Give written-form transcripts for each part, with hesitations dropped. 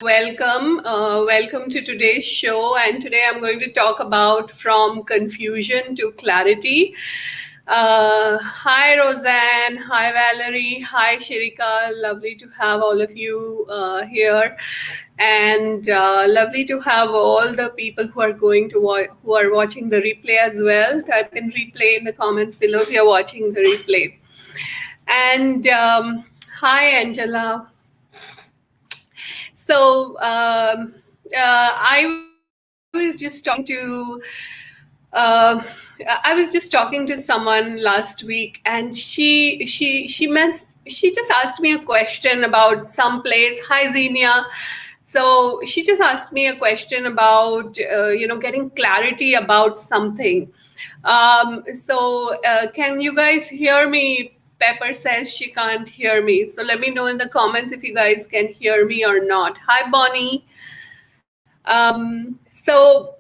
Welcome to today's show. And today I'm going to talk about from confusion to clarity. Hi, Roseanne. Hi, Valerie. Hi, Shirika. Lovely to have all of you here, and lovely to have all the people who are who are watching the replay as well. Type in replay in the comments below if you're watching the replay. And hi, Angela. So I was just talking to uh, I was just talking to someone last week, and she just asked me a question about some place. Hi, Xenia. So she just asked me a question about getting clarity about something. Can you guys hear me? Pepper says she can't hear me. So let me know in the comments if you guys can hear me or not. Hi, Bonnie. So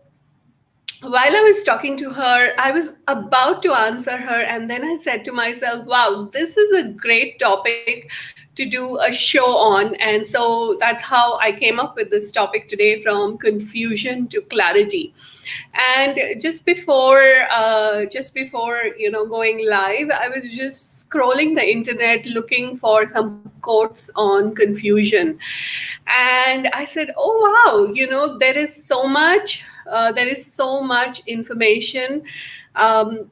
while I was talking to her, I was about to answer her, and then I said to myself, wow, this is a great topic to do a show on. And so that's how I came up with this topic today, from confusion to clarity. And just before going live, I was just scrolling the internet looking for some quotes on confusion, and I said, oh wow, there is so much information, um,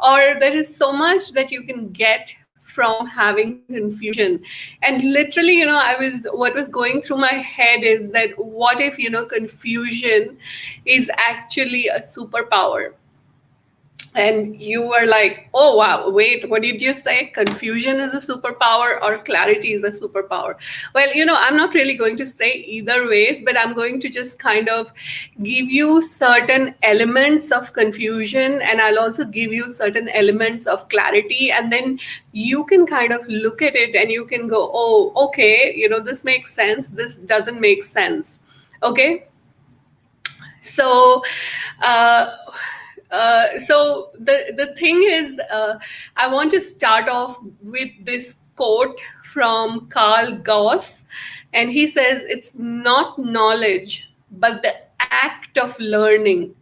or there is so much that you can get from having confusion. And literally, what was going through my head is that what if confusion is actually a superpower? And you were like, oh wow, wait, what did you say? Confusion is a superpower or clarity is a superpower? Well, I'm not really going to say either ways, but I'm going to just kind of give you certain elements of confusion, and I'll also give you certain elements of clarity, and then you can kind of look at it and you can go, oh, okay, this makes sense, this doesn't make sense. Okay. So uh, the thing is, I want to start off with this quote from Carl Gauss, and he says, "It's not knowledge, but the act of learning,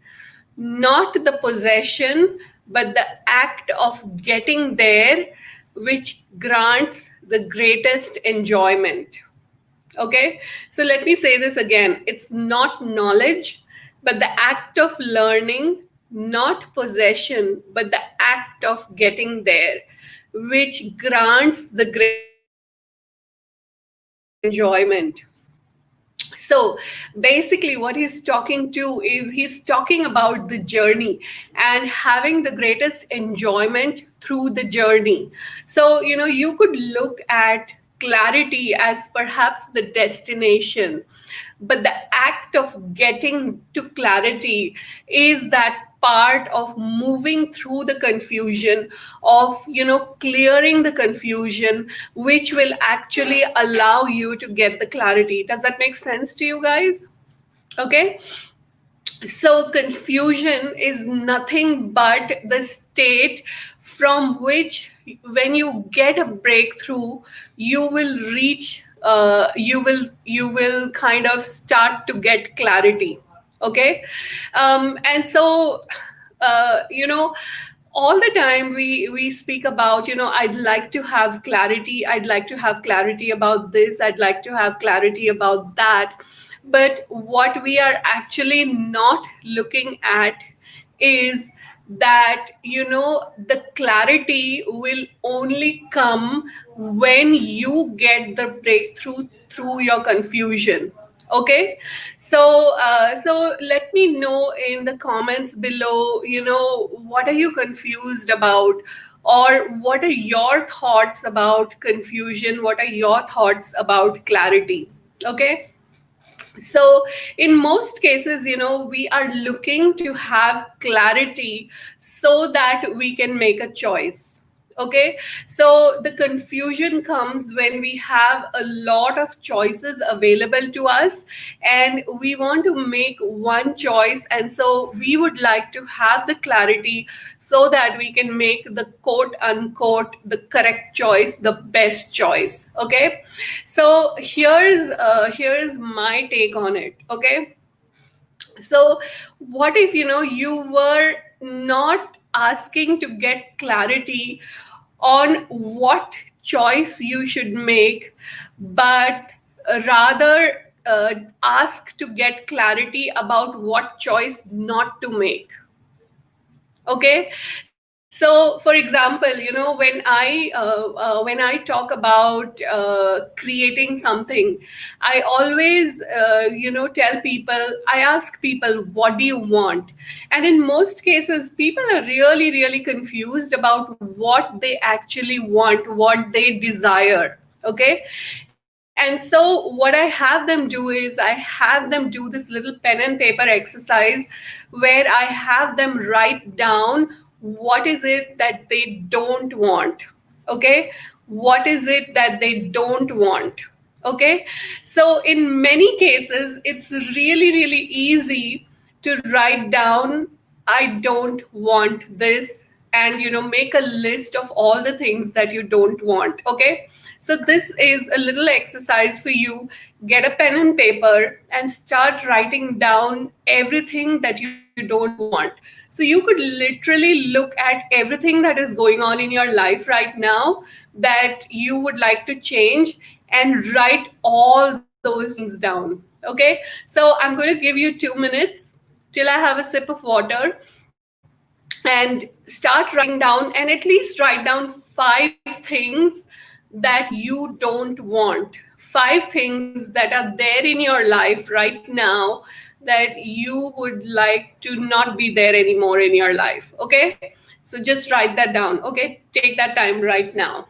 not the possession, but the act of getting there, which grants the greatest enjoyment." Okay, so let me say this again. It's not knowledge, but the act of learning, not possession, but the act of getting there, which grants the greatest enjoyment. So basically, what he's talking to is he's talking about the journey and having the greatest enjoyment through the journey. So, you could look at clarity as perhaps the destination, but the act of getting to clarity is that part of moving through the confusion, of clearing the confusion, which will actually allow you to get the clarity. Does that make sense to you guys? Okay. So confusion is nothing but the state from which, when you get a breakthrough, you will reach you will kind of start to get clarity. Okay. And so all the time we speak about, I'd like to have clarity, I'd like to have clarity about this, I'd like to have clarity about that. But what we are actually not looking at is that the clarity will only come when you get the breakthrough through your confusion. Okay. So let me know in the comments below, what are you confused about, or what are your thoughts about confusion, what are your thoughts about clarity? Okay. So in most cases, we are looking to have clarity so that we can make a choice. Okay, so the confusion comes when we have a lot of choices available to us and we want to make one choice, and so we would like to have the clarity so that we can make the quote unquote the correct choice, the best choice. Okay, so here's my take on it. Okay, so what if you were not asking to get clarity on what choice you should make, but rather ask to get clarity about what choice not to make? Okay, so for example, when I talk about creating something, I always tell people, I ask people, what do you want? And in most cases people are really really confused about what they actually want, what they desire. Okay, and so what I have them do is I have them do this little pen and paper exercise where I have them write down what is it that they don't want. Okay, what is it that they don't want? Okay, so in many cases it's really really easy to write down, I don't want this, and make a list of all the things that you don't want. Okay, so this is a little exercise for you. Get a pen and paper and start writing down everything that you don't want. So you could literally look at everything that is going on in your life right now that you would like to change and write all those things down. Okay, so I'm going to give you 2 minutes till I have a sip of water, and start writing down, and at least write down 5 things that you don't want, 5 things that are there in your life right now that you would like to not be there anymore in your life. Okay, so just write that down. Okay, take that time right now.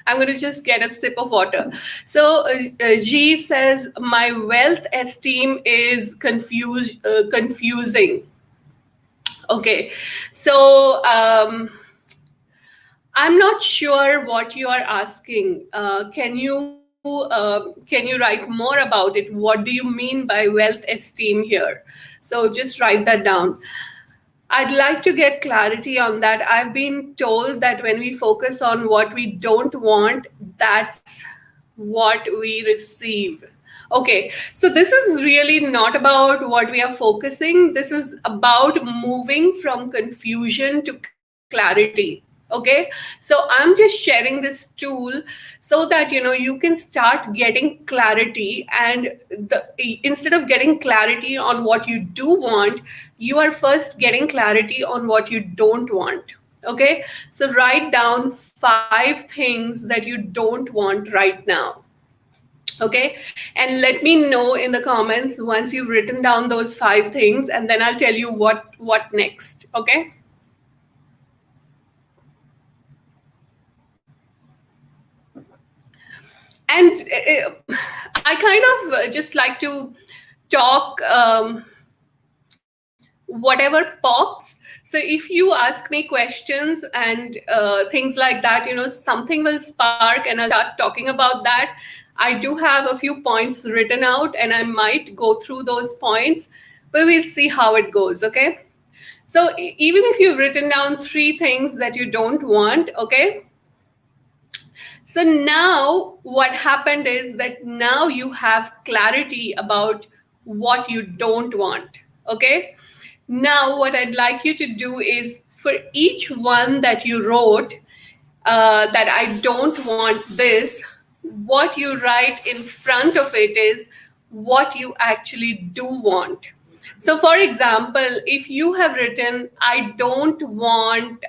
I'm going to just get a sip of water. So G says, my wealth esteem is confusing. Okay, so I'm not sure what you are asking. Can you write more about it? What do you mean by wealth esteem here? So just write that down. I'd like to get clarity on that. I've been told that when we focus on what we don't want, that's what we receive. Okay, so this is really not about what we are focusing. This is about moving from confusion to clarity. Okay, so I'm just sharing this tool so that you can start getting clarity, and instead of getting clarity on what you do want, you are first getting clarity on what you don't want. Okay, so write down 5 things that you don't want right now. Okay, and let me know in the comments once you've written down those 5 things, and then I'll tell you what next. Okay, and I kind of just like to talk whatever pops. So if you ask me questions and things like that, something will spark and I'll start talking about that. I do have a few points written out and I might go through those points, but we'll see how it goes. Okay, so even if you've written down 3 things that you don't want, okay, so now what happened is that now you have clarity about what you don't want. Okay, now what I'd like you to do is, for each one that you wrote, that I don't want this, what you write in front of it is what you actually do want. So for example, if you have written, I don't want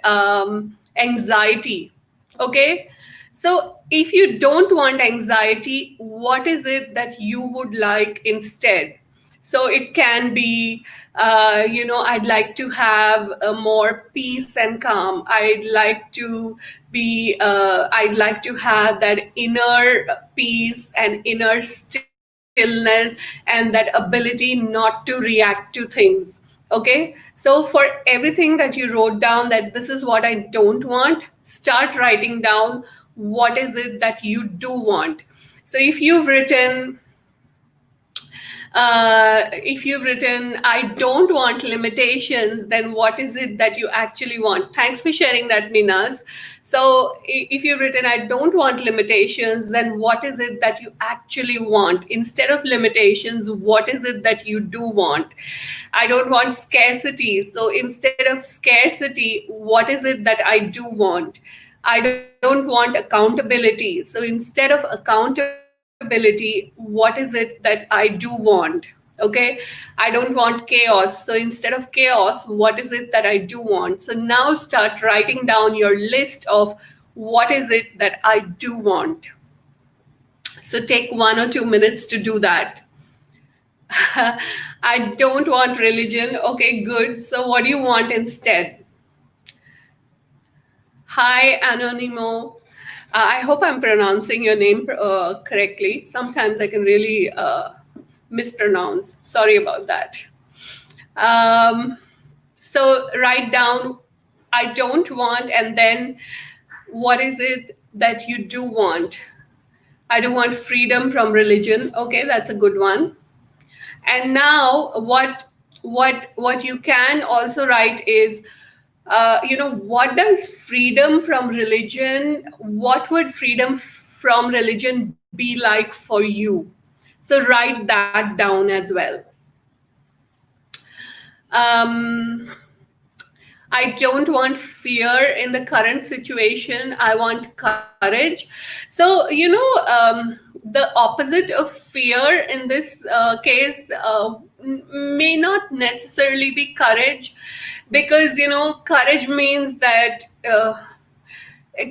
anxiety. Okay, so if you don't want anxiety, what is it that you would like instead? So it can be, I'd like to have more peace and calm. I'd like to have that inner peace and inner stillness and that ability not to react to things. Okay, so for everything that you wrote down that this is what I don't want, start writing down what is it that you do want. So if you've written I don't want limitations, then what is it that you actually want? Thanks for sharing that, Minas. So if you've written I don't want limitations, then what is it that you actually want? Instead of limitations, what is it that you do want? I don't want scarcity, so instead of scarcity, what is it that I do want? I don't want accountability, so instead of accountability, what is it that I do want? Okay, I don't want chaos, so instead of chaos, what is it that I do want? So now start writing down your list of what is it that I do want. So take 1 or 2 minutes to do that. I don't want religion. Okay, good. So what do you want instead? Hi, Anonimo. I hope I'm pronouncing your name correctly. Sometimes I can really mispronounce. Sorry about that. Um, so write down I don't want, and then what is it that you do want? I do want freedom from religion. Okay, that's a good one. And now what you can also write is what does freedom from religion, what would freedom from religion be like for you? So write that down as well. um, I don't want fear in the current situation. I want courage. So, the opposite of fear in this case may not necessarily be courage, because, courage means that.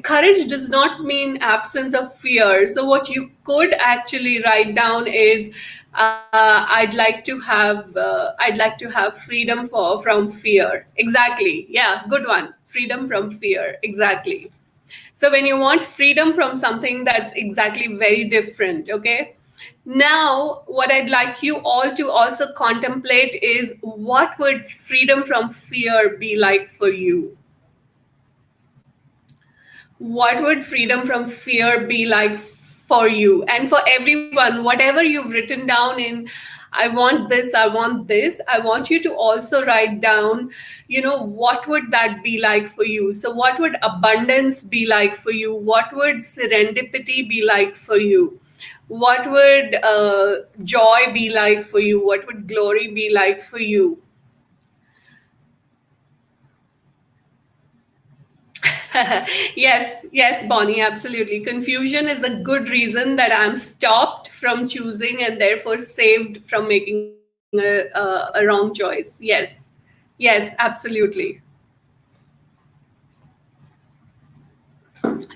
Courage does not mean absence of fear. So what you could actually write down is I'd like to have freedom from fear. Exactly. Yeah, good one. Freedom from fear. Exactly. So when you want freedom from something, that's exactly very different. Okay. Now, what I'd like you all to also contemplate is what would freedom from fear be like for you? What would freedom from fear be like for you? And for everyone, whatever you've written down in I want this, I want this, I want you to also write down, what would that be like for you? So what would abundance be like for you? What would serendipity be like for you? What would joy be like for you? What would glory be like for you? Yes, Bonnie, absolutely. Confusion is a good reason that I'm stopped from choosing and therefore saved from making a wrong choice. Yes, absolutely.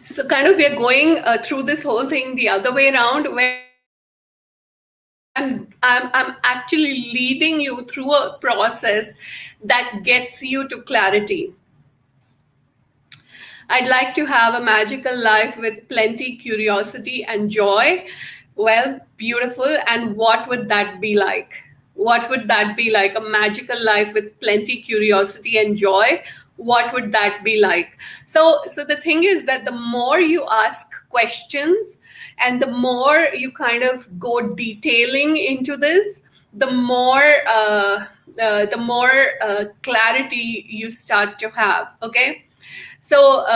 So, kind of, we are going through this whole thing the other way around, where I'm actually leading you through a process that gets you to clarity. I'd like to have a magical life with plenty curiosity and joy. Well, beautiful. And what would that be like? What would that be like? A magical life with plenty curiosity and joy. What would that be like? So the thing is that the more you ask questions and the more you kind of go detailing into this, the more clarity you start to have. Okay. So,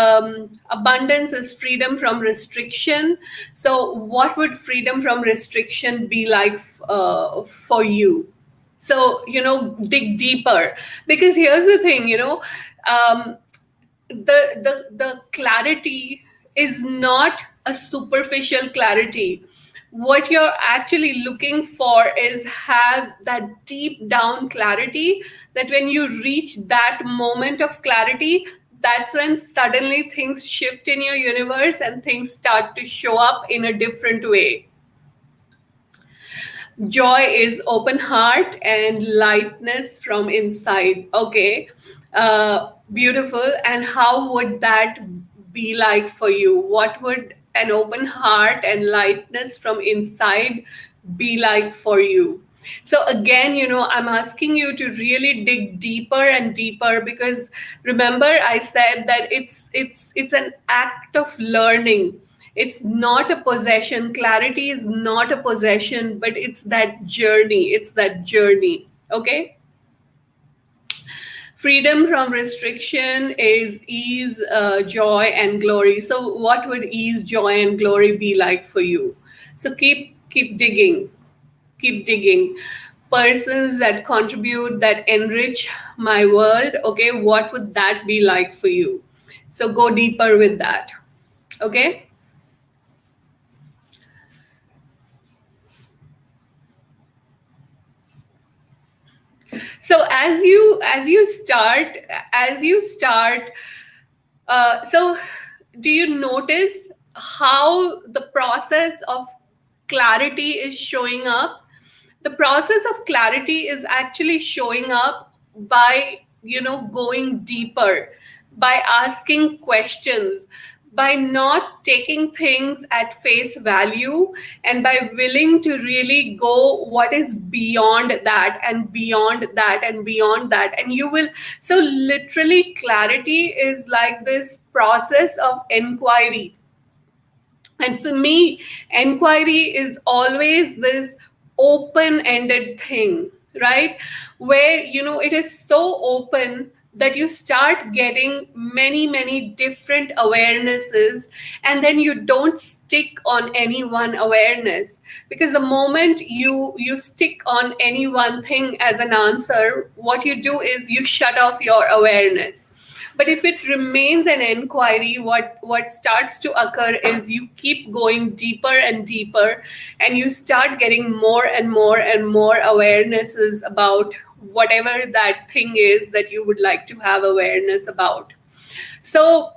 abundance is freedom from restriction. So, what would freedom from restriction be like for you? So, dig deeper, because here's the thing, um, the clarity is not a superficial clarity. What you're actually looking for is have that deep down clarity, that when you reach that moment of clarity, that's when suddenly things shift in your universe and things start to show up in a different way. Joy is open heart and lightness from inside. Okay, beautiful. And how would that be like for you? What would an open heart and lightness from inside be like for you? So again, I'm asking you to really dig deeper and deeper, because remember I said that it's an act of learning. It's not a possession. Clarity is not a possession, but it's that journey. It's that journey. Okay? Freedom from restriction is ease, joy, and glory. So what would ease, joy, and glory be like for you? So keep digging, keep digging. Persons that contribute, that enrich my world, okay, what would that be like for you? So go deeper with that. Okay. So as you start, so do you notice how the process of clarity is showing up? The process of clarity is actually showing up by going deeper, by asking questions, by not taking things at face value, and by willing to really go what is beyond that and beyond that and beyond that. And you will, so literally clarity is like this process of inquiry. And for me, inquiry is always this open ended thing, right? Where, it is so open that you start getting many, many different awarenesses, and then you don't stick on any one awareness. Because the moment you stick on any one thing as an answer, what you do is you shut off your awareness. But if it remains an inquiry, what starts to occur is you keep going deeper and deeper, and you start getting more and more and more awarenesses about whatever that thing is that you would like to have awareness about. So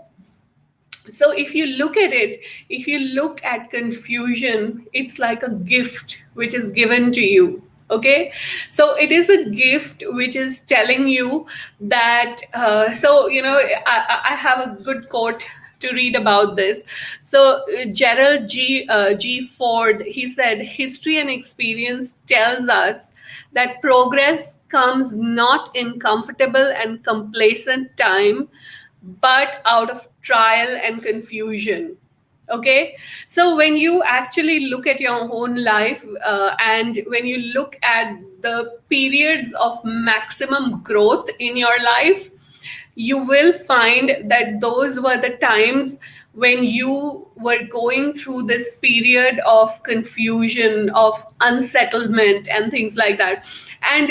so if you look at it, if you look at confusion, it's like a gift which is given to you. Okay, so it is a gift which is telling you that, I have a good quote to read about this. So Gerald G Ford, he said, history and experience tells us that progress comes not in comfortable and complacent time, but out of trial and confusion. Okay, so when you actually look at your own life, and when you look at the periods of maximum growth in your life, you will find that those were the times when you were going through this period of confusion, of unsettlement, and things like that. And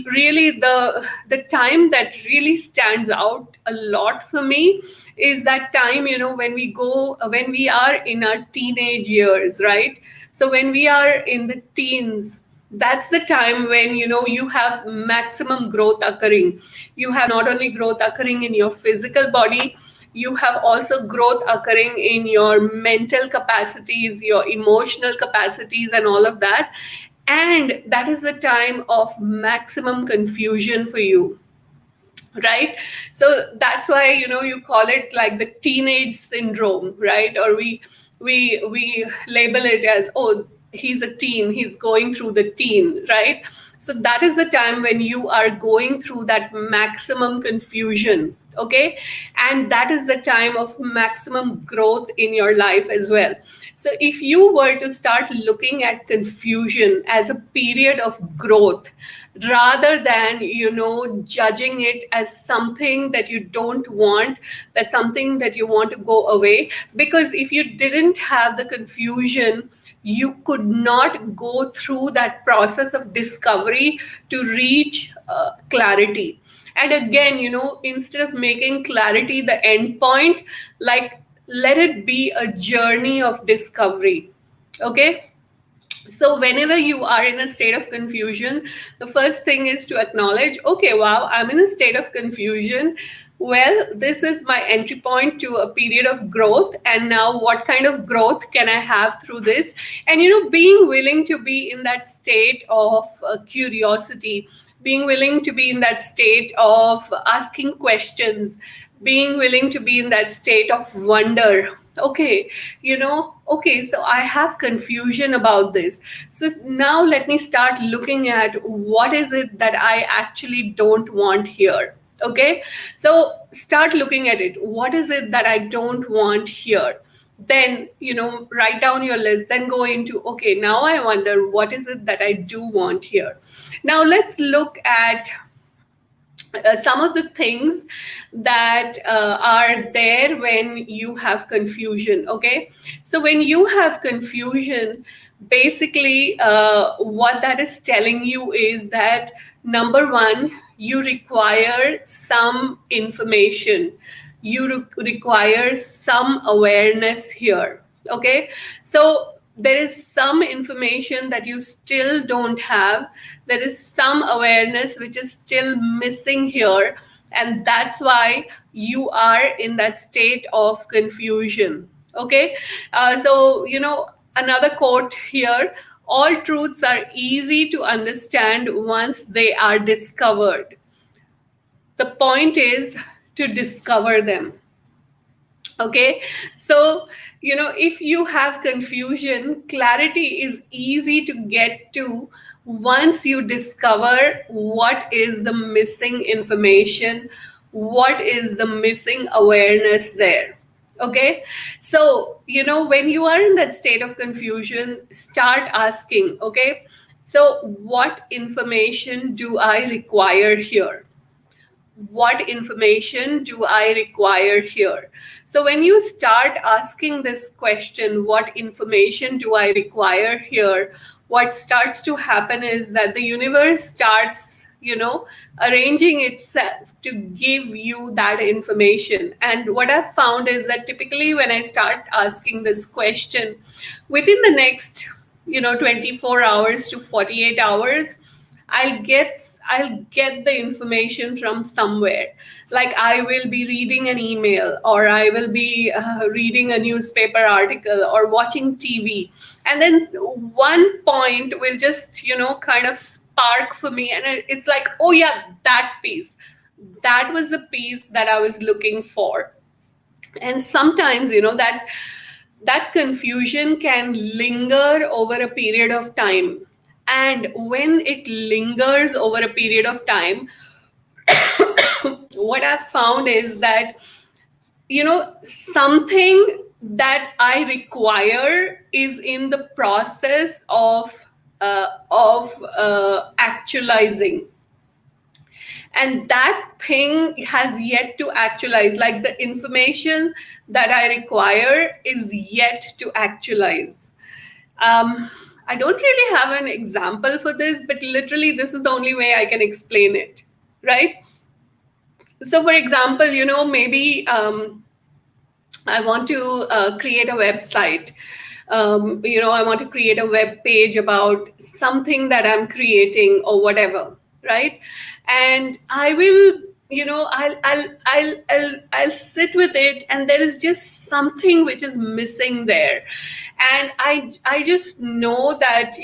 really, the time that really stands out a lot for me is that time, when we are in our teenage years, right? So when we are in the teens, that's the time when you have maximum growth occurring. You have not only growth occurring in your physical body, you have also growth occurring in your mental capacities, your emotional capacities, and all of that. And that is the time of maximum confusion for you, right? So that's why you call it like the teenage syndrome, right? Or we label it as, oh, he's a teen, he's going through the teen, right? So that is the time when you are going through that maximum confusion. Okay, and that is the time of maximum growth in your life as well. So if you were to start looking at confusion as a period of growth, rather than judging it as something that you don't want, that's something that you want to go away, because if you didn't have the confusion, you could not go through that process of discovery to reach clarity. And again, instead of making clarity the end point, like, let it be a journey of discovery. Okay, so whenever you are in a state of confusion, the first thing is to acknowledge, okay, wow, I'm in a state of confusion. Well, this is my entry point to a period of growth. And now what kind of growth can I have through this? And, being willing to be in that state of curiosity, being willing to be in that state of asking questions, being willing to be in that state of wonder. okay, okay, so I have confusion about this. So now let me start looking at what is it that I actually don't want here. Okay, so start looking at it. What is it that I don't want here? Then, write down your list, then go into, okay, now I wonder what is it that I do want here. Now let's look at some of the things that are there when you have confusion. Okay, so when you have confusion, basically what that is telling you is that, number one, you require some information, you require some awareness here. Okay, so there is some information that you still don't have, there is some awareness which is still missing here, and that's why you are in that state of confusion. Okay, so another quote here: all truths are easy to understand once they are discovered. The point is to discover them. Okay, so if you have confusion, clarity is easy to get to once you discover what is the missing information, what is the missing awareness there. Okay, so when you are in that state of confusion, start asking, okay, so what information do I require here? What information do I require here? So when you start asking this question, what information do I require here, what starts to happen is that the universe starts, arranging itself to give you that information. And what I've found is that typically when I start asking this question, within the next, 24 hours to 48 hours, I'll get the information from somewhere. Like I will be reading an email, or I will be reading a newspaper article, or watching TV, and then one point will just kind of spark for me, and it's like, oh yeah, that piece, that was the piece that I was looking for. And sometimes that confusion can linger over a period of time. And when it lingers over a period of time, what I've found is that, something that I require is in the process of actualizing, and that thing has yet to actualize. Like the information that I require is yet to actualize. I don't really have an example for this, but literally this is the only way I can explain it, right? So for example, maybe I want to create a website. I want to create a web page about something that I'm creating or whatever, right? And I will, I'll sit with it, and there is just something which is missing there, and I just know that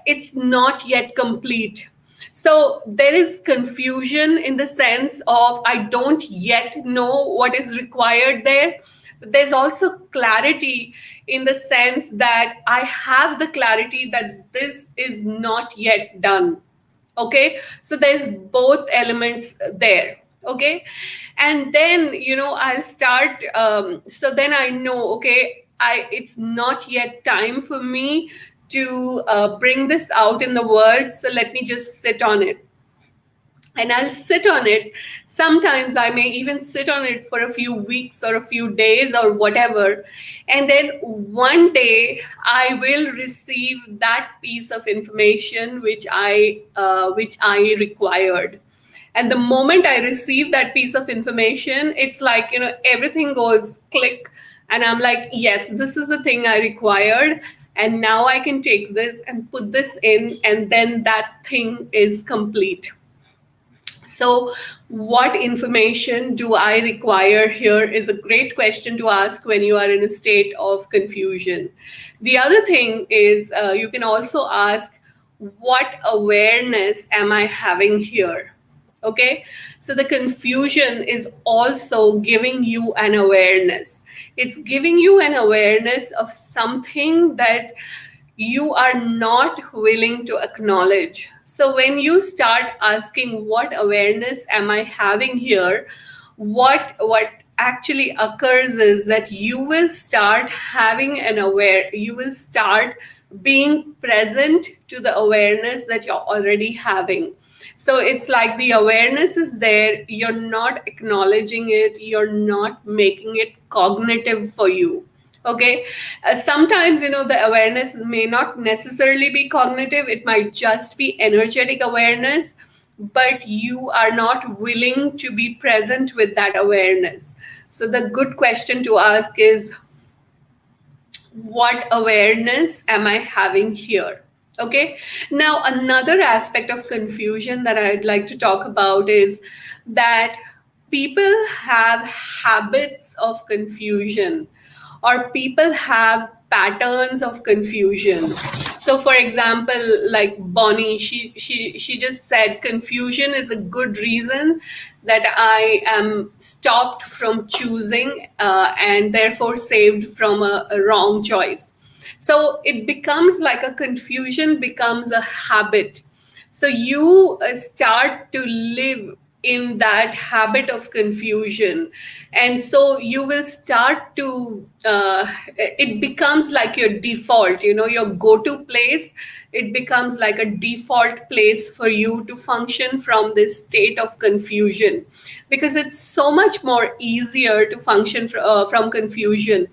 it's not yet complete. So there is confusion in the sense of I don't yet know what is required there. But there's also clarity in the sense that I have the clarity that this is not yet done. Okay, so there's both elements there. Okay, and then I'll start. So then I know, okay, it's not yet time for me to bring this out in the world, so let me just sit on it. And I'll sit on it. Sometimes I may even sit on it for a few weeks or a few days or whatever. And then one day I will receive that piece of information which I required. And the moment I receive that piece of information, it's like, everything goes click. And I'm like, yes, this is the thing I required. And now I can take this and put this in, and then that thing is complete. So, what information do I require here is a great question to ask when you are in a state of confusion. The other thing is you can also ask, what awareness am I having here? Okay, so the confusion is also giving you an awareness. It's giving you an awareness of something that you are not willing to acknowledge. So when you start asking, what awareness am I having here, what actually occurs is that you will start having an aware, you will start being present to the awareness that you're already having. So it's like the awareness is there, you're not acknowledging it, you're not making it cognitive for you. Okay, sometimes, the awareness may not necessarily be cognitive, it might just be energetic awareness, but you are not willing to be present with that awareness. So the good question to ask is, what awareness am I having here? Okay. Now, another aspect of confusion that I'd like to talk about is that people have habits of confusion, or people have patterns of confusion. So for example, like Bonnie, she just said confusion is a good reason that I am stopped from choosing, and therefore saved from a wrong choice. So it becomes like a confusion becomes a habit. So you start to live in that habit of confusion, and so you will start to it becomes like your default, your go-to place. It becomes like a default place for you to function from this state of confusion, because it's so much more easier to function from confusion.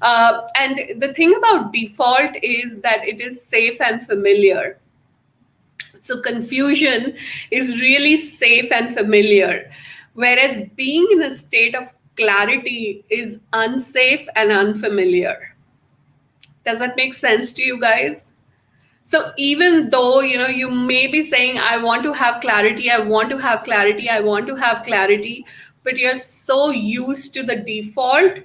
And the thing about default is that it is safe and familiar. So confusion is really safe and familiar, whereas being in a state of clarity is unsafe and unfamiliar. Does that make sense to you guys? So even though, you may be saying, I want to have clarity, I want to have clarity, I want to have clarity, but you're so used to the default,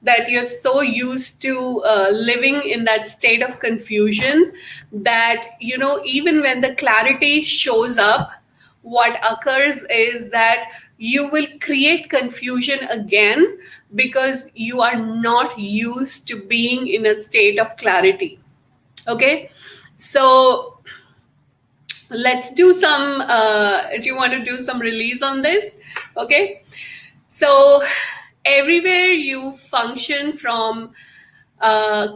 that you're so used to living in that state of confusion, that, even when the clarity shows up, what occurs is that you will create confusion again, because you are not used to being in a state of clarity. Okay, so let's do some, do you want to do some release on this? Okay, so everywhere you function from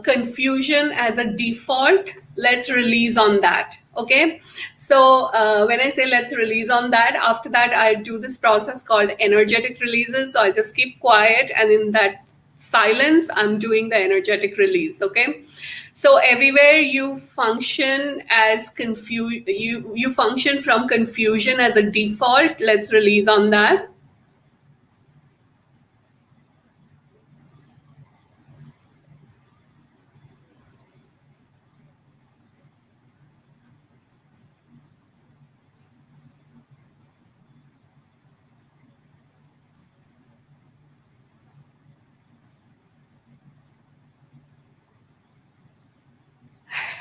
confusion as a default, let's release on that. Okay, so when I say let's release on that, after that I do this process called energetic releases. So I just keep quiet, and in that silence I'm doing the energetic release. Okay, so everywhere you function as you function from confusion as a default, let's release on that.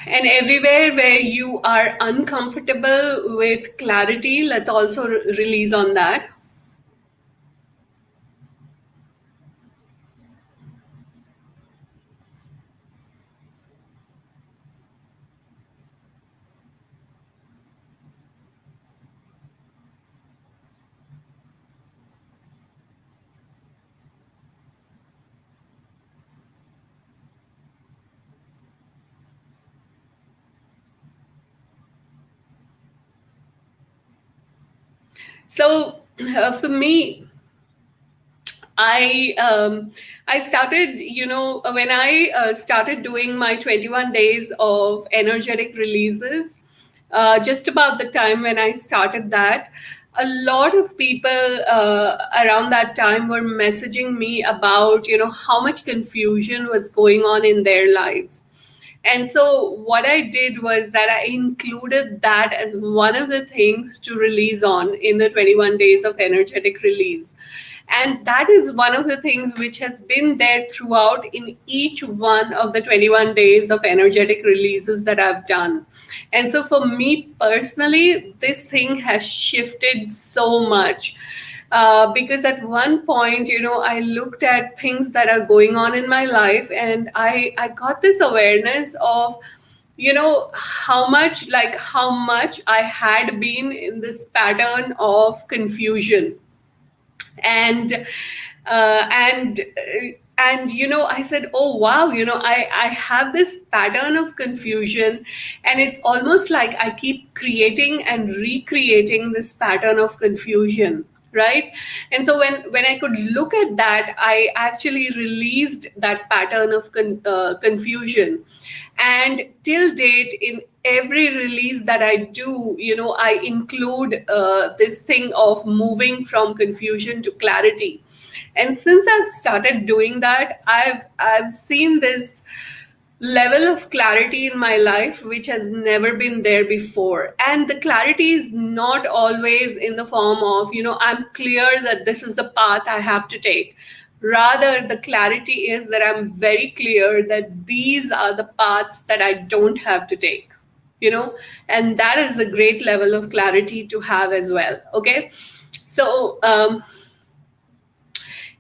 And everywhere where you are uncomfortable with clarity, let's also release on that. So for me, I started, when I started doing my 21 days of energetic releases, just about the time when I started that, a lot of people around that time were messaging me about, how much confusion was going on in their lives. And so what I did was that I included that as one of the things to release on in the 21 days of energetic release. And that is one of the things which has been there throughout in each one of the 21 days of energetic releases that I've done. And so for me personally, this thing has shifted so much. Because at one point, I looked at things that are going on in my life, and I got this awareness of, how much I had been in this pattern of confusion. And uh, and uh, and I said, oh wow, I have this pattern of confusion, and it's almost like I keep creating and recreating this pattern of confusion, right? And so when I could look at that, I actually released that pattern of confusion. And till date, in every release that I do, I include this thing of moving from confusion to clarity. And since I've started doing that, I've seen this level of clarity in my life which has never been there before. And the clarity is not always in the form of, I'm clear that this is the path I have to take. Rather, the clarity is that I'm very clear that these are the paths that I don't have to take, and that is a great level of clarity to have as well. Okay. So,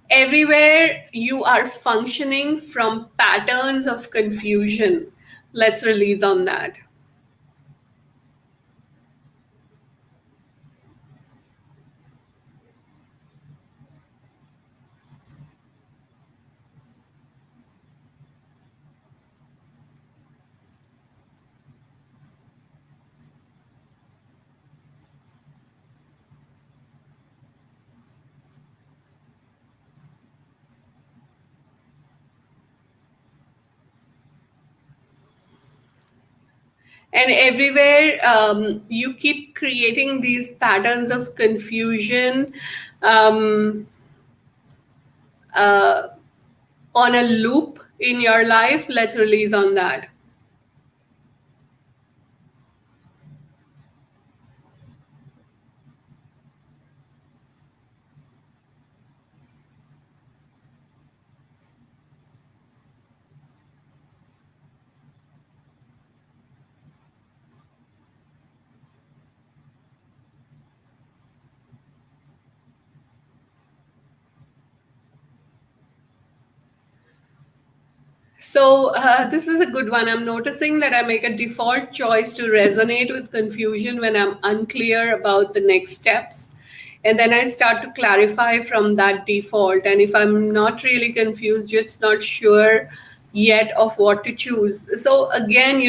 everywhere you are functioning from patterns of confusion, let's release on that. And everywhere you keep creating these patterns of confusion, um, uh, on a loop in your life, let's release on that. So, this is a good one. I'm noticing that I make a default choice to resonate with confusion when I'm unclear about the next steps. And then I start to clarify from that default. And if I'm not really confused, just not sure yet of what to choose. So, again,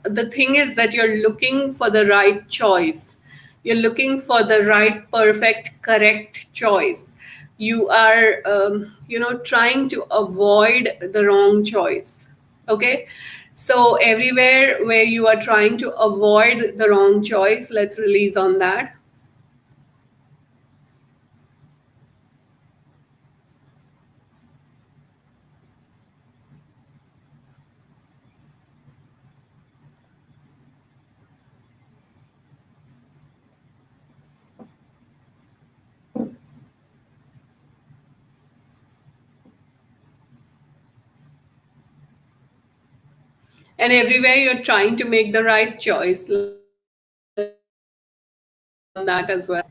the thing is that you're looking for the right choice. You're looking for the right, perfect, correct choice. You are, trying to avoid the wrong choice. Okay. So everywhere where you are trying to avoid the wrong choice, let's release on that. And everywhere you're trying to make the right choice, on that as well.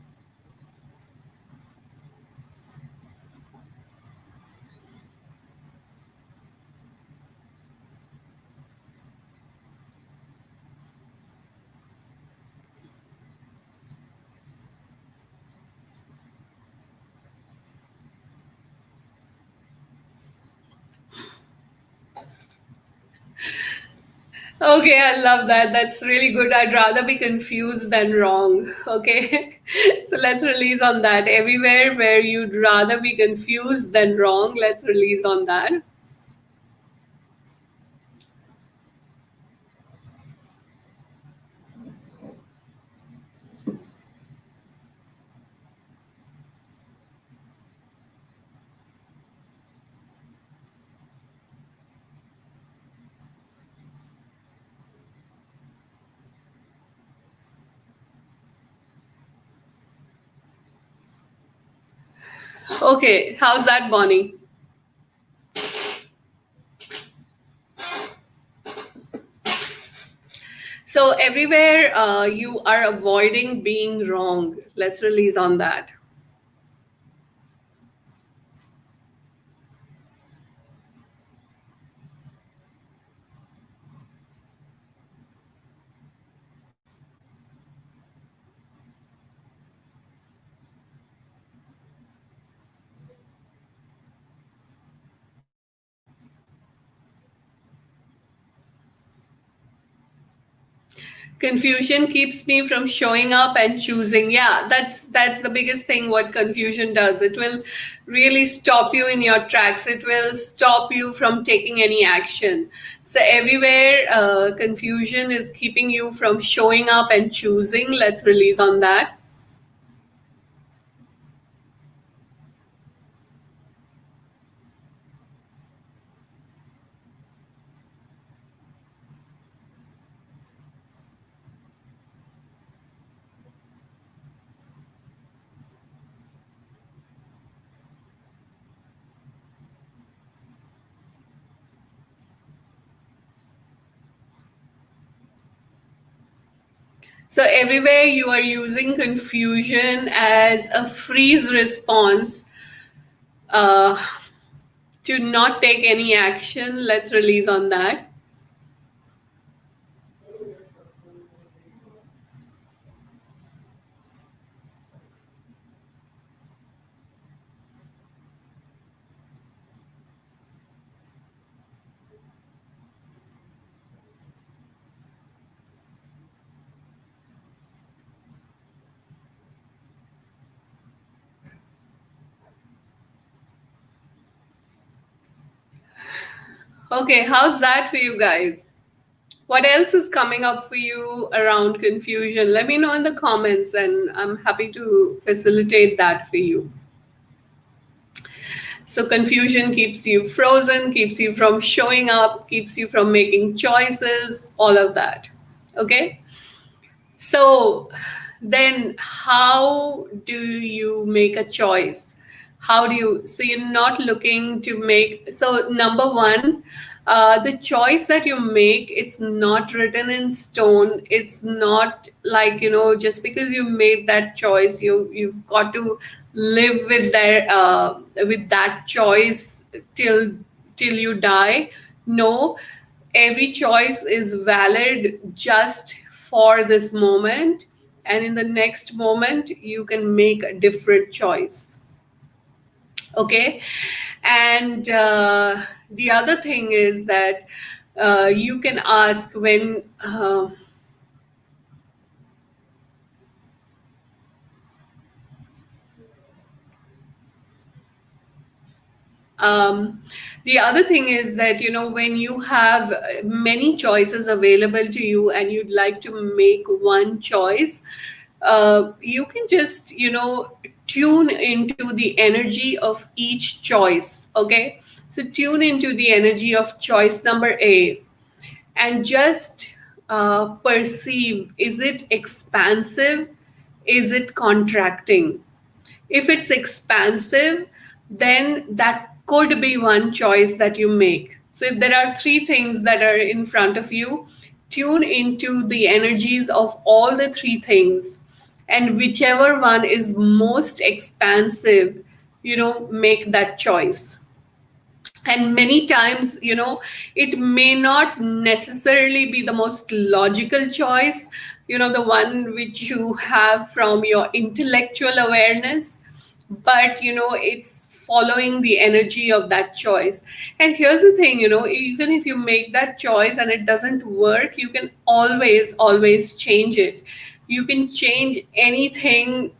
Okay, I love that. That's really good. I'd rather be confused than wrong. Okay. So let's release on that. Everywhere where you'd rather be confused than wrong, let's release on that. Okay, how's that, Bonnie? So everywhere you are avoiding being wrong. Let's release on that. Confusion keeps me from showing up and choosing. Yeah, that's the biggest thing what confusion does. It will really stop you in your tracks. It will stop you from taking any action. So everywhere confusion is keeping you from showing up and choosing. Let's release on that. So everywhere you are using confusion as a freeze response uh, to not take any action. Let's release on that. Okay, how's that for you guys? What else is coming up for you around confusion? Let me know in the comments, and I'm happy to facilitate that for you. So, confusion keeps you frozen, keeps you from showing up, keeps you from making choices, all of that. Okay? So, then how do you make a choice? How do you, so you're not looking to make, so number one, the choice that you make, it's not written in stone. It's not like, just because you made that choice, you've got to live with that choice till you die. No, every choice is valid just for this moment, and in the next moment you can make a different choice. Okay. And the other thing is that you can ask when um, the other thing is that when you have many choices available to you and you'd like to make one choice, you can just tune into the energy of each choice. Okay, so tune into the energy of choice number A and just perceive, is it expansive, is it contracting? If it's expansive, then that could be one choice that you make. So if there are three things that are in front of you, tune into the energies of all the three things. And whichever one is most expansive, make that choice. And many times it may not necessarily be the most logical choice, the one which you have from your intellectual awareness, but it's following the energy of that choice. And here's the thing, even if you make that choice and it doesn't work, you can always change it. You can change anything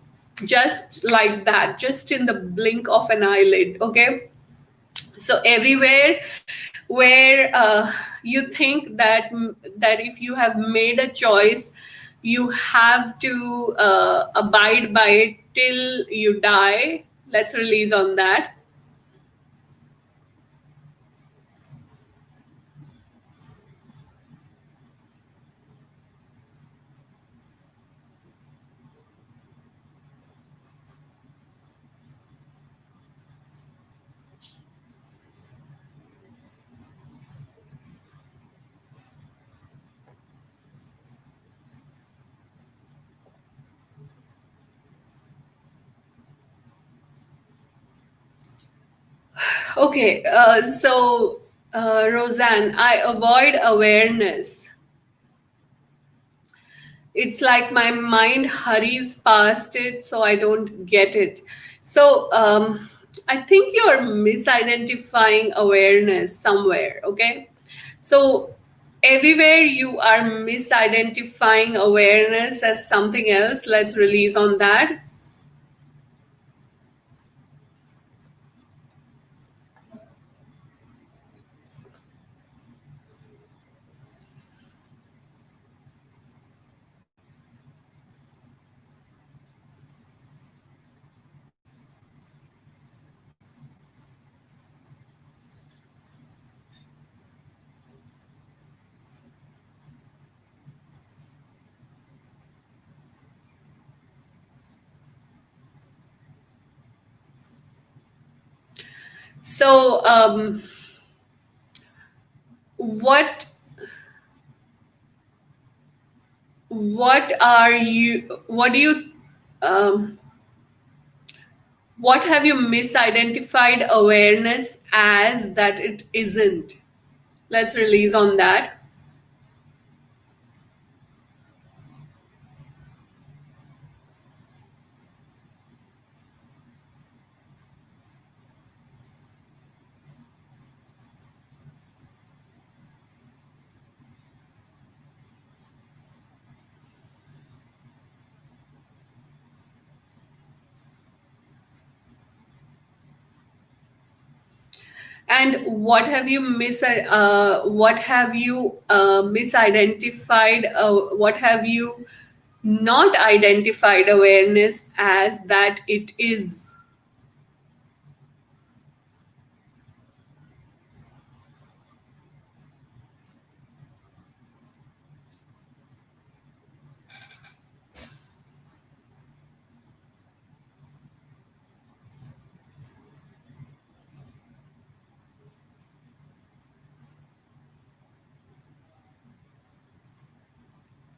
just like that, just in the blink of an eyelid. Okay, so everywhere where you think that if you have made a choice, you have to abide by it till you die. Let's release on that. Okay, Roseanne, I avoid awareness. It's like my mind hurries past it, so I don't get it. So I think you're misidentifying awareness somewhere. Okay, so everywhere you are misidentifying awareness as something else. Let's release on that. So what what do you um, what have you misidentified awareness as that it isn't? Let's release on that. And what have you misidentified? What have you not identified awareness as that it is?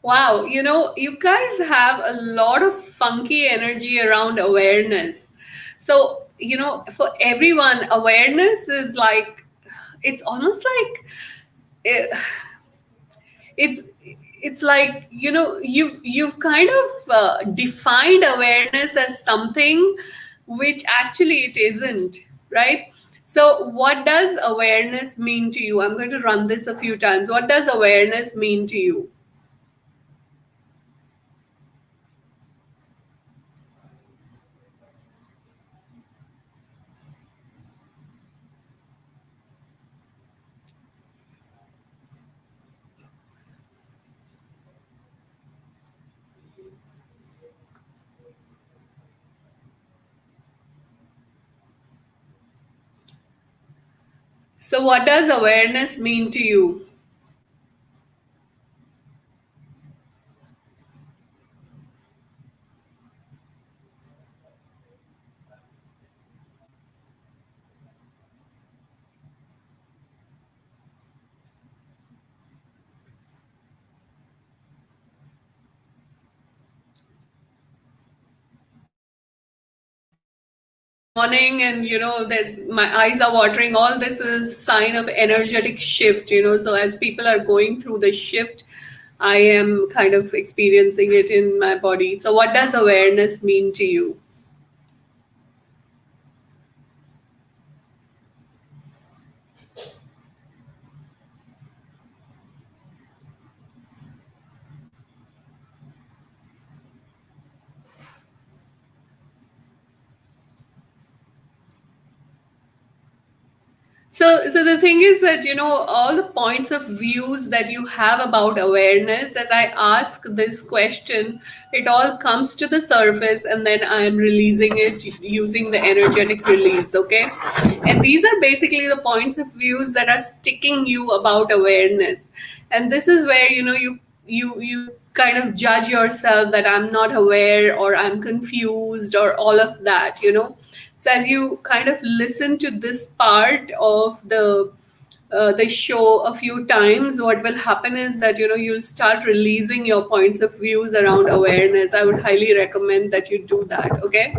Wow, you guys have a lot of funky energy around awareness. So, for everyone, awareness is like, it's almost like, eh, it's it's like, you've kind of defined awareness as something which actually it isn't, right? So what does awareness mean to you? I'm going to run this a few times. What does awareness mean to you? So what does awareness mean to you? Morning, and there's my eyes are watering. All this is sign of energetic shift, so as people are going through the shift, I am kind of experiencing it in my body. So what does awareness mean to you? So the thing is that all the points of views that you have about awareness, as I ask this question, it all comes to the surface, and then I am releasing it using the energetic release. Okay, and these are basically the points of views that are sticking you about awareness, and this is where you kind of judge yourself that I'm not aware or I'm confused or all of that. So as you kind of listen to this part of the show a few times, what will happen is that you'll start releasing your points of views around awareness. I would highly recommend that you do that. Okay.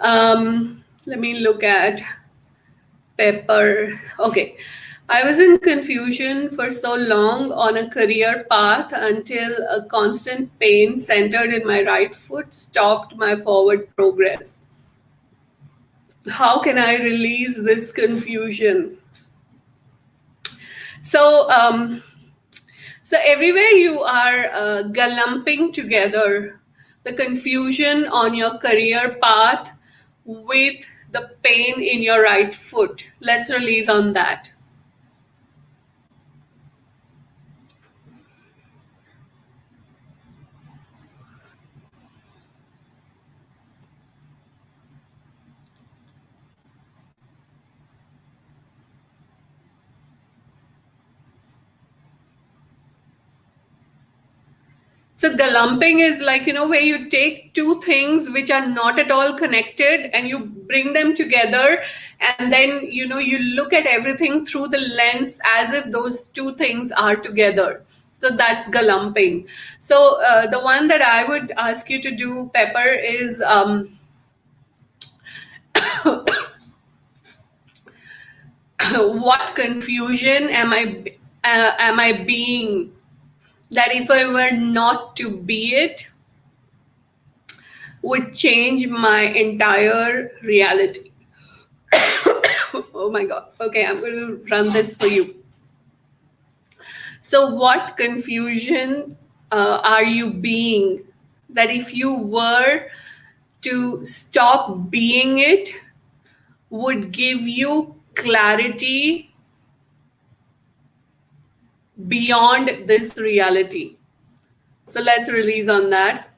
Let me look at. Pepper. Okay. I was in confusion for so long on a career path until a constant pain centered in my right foot stopped my forward progress. How can I release this confusion? So, so everywhere you are galumping together the confusion on your career path with the pain in your right foot. Let's release on that. So galumping is like, where you take two things which are not at all connected and you bring them together, and then, you look at everything through the lens as if those two things are together. So that's galumping. So the one that I would ask you to do, Pepper, is what confusion am I being, that if I were not to be it, would change my entire reality. Oh my God. Okay, I'm going to run this for you. So, what confusion are you being, that if you were to stop being it, would give you clarity beyond this reality? So, let's release on that.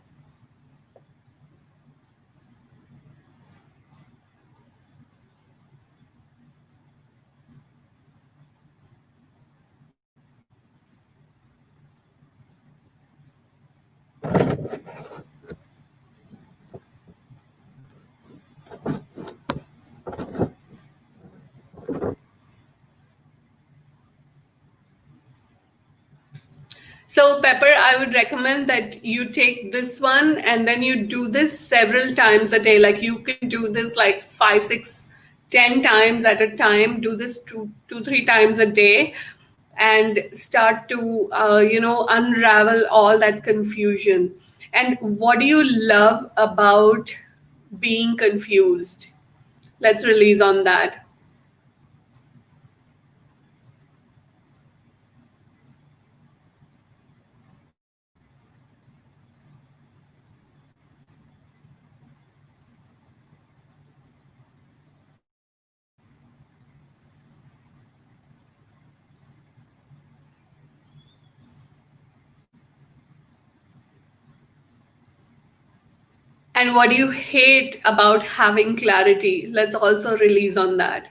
So, Pepper, I would recommend that you take this one and then you do this several times a day. Like you can do this like 5, 6, 10 times at a time. Do this two, 3 times a day, and start to unravel all that confusion. And what do you love about being confused? Let's release on that. And what do you hate about having clarity? Let's also release on that.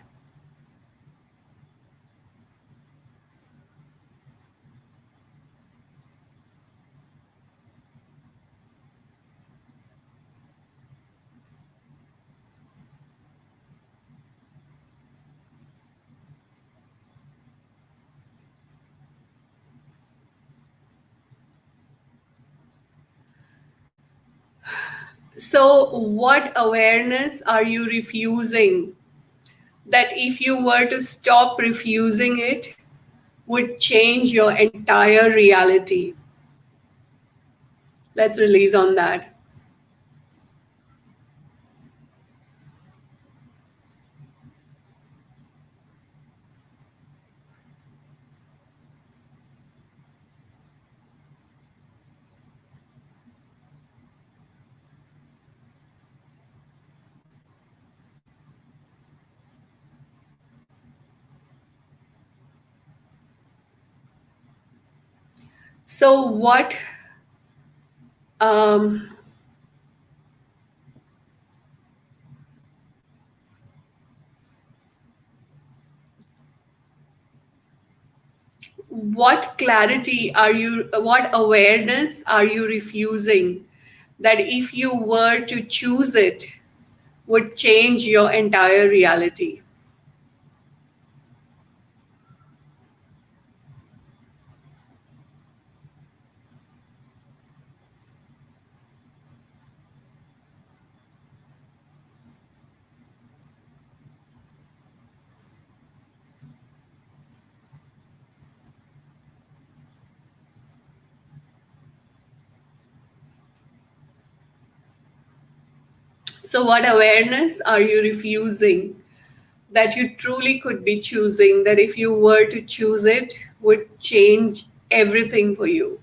So, what awareness are you refusing, that if you were to stop refusing it, would change your entire reality? Let's release on that. So, um, what clarity are you, what awareness are you refusing, that if you were to choose it, would change your entire reality? So, what awareness are you refusing that you truly could be choosing, that if you were to choose it, would change everything for you?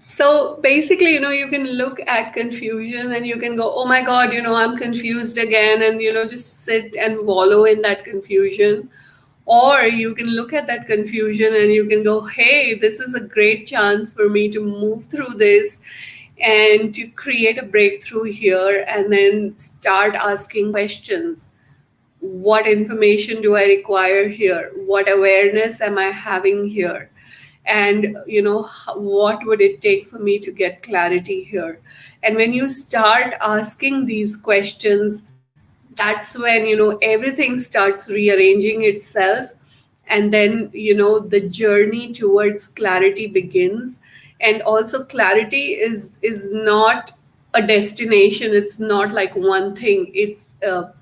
So basically, you can look at confusion and you can go, oh my God, I'm confused again, and, just sit and wallow in that confusion. Or you can look at that confusion and you can go, hey, this is a great chance for me to move through this and to create a breakthrough here, and then start asking questions. What information do I require here? What awareness am I having here? And what would it take for me to get clarity here? And when you start asking these questions, that's when everything starts rearranging itself. And then the journey towards clarity begins. And also, clarity is not a destination. It's not like one thing. It's a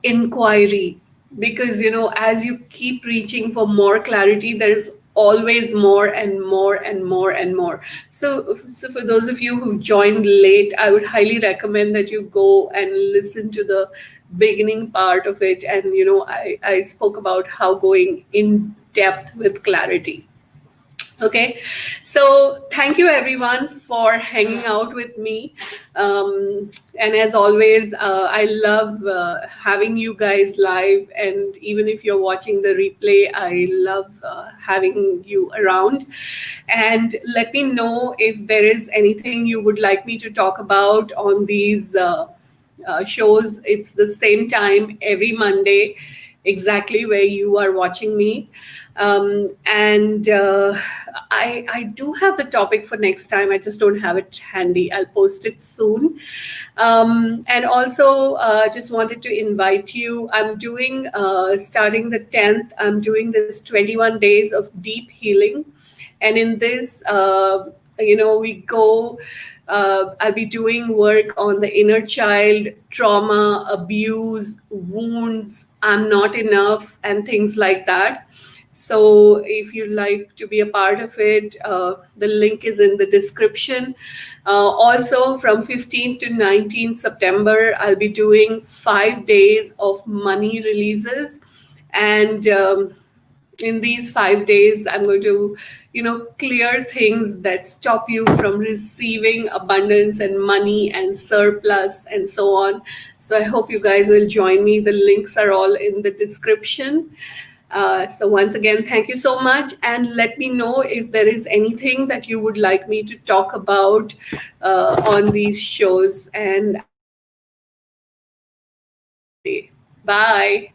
inquiry. Because as you keep reaching for more clarity, there's always more and more and more and more. So for those of you who joined late, I would highly recommend that you go and listen to the beginning part of it. And I spoke about how going in depth with clarity. Okay, so thank you everyone for hanging out with me. And as always, I love having you guys live. And even if you're watching the replay, I love having you around. And let me know if there is anything you would like me to talk about on these shows. It's the same time every Monday, exactly where you are watching me. And I do have the topic for next time. I just don't have it handy. I'll post it soon. And also, just wanted to invite you. I'm doing, starting the 10th, I'm doing this 21 days of deep healing. And in this, we go, I'll be doing work on the inner child, trauma, abuse, wounds, I'm not enough, and things like that. So if you'd like to be a part of it, the link is in the description. Also, from 15th to 19th September, I'll be doing 5 days of money releases. And in these 5 days, I'm going to clear things that stop you from receiving abundance and money and surplus and so on. So I hope you guys will join me. The links are all in the description. So once again, thank you so much, and let me know if there is anything that you would like me to talk about on these shows. And bye.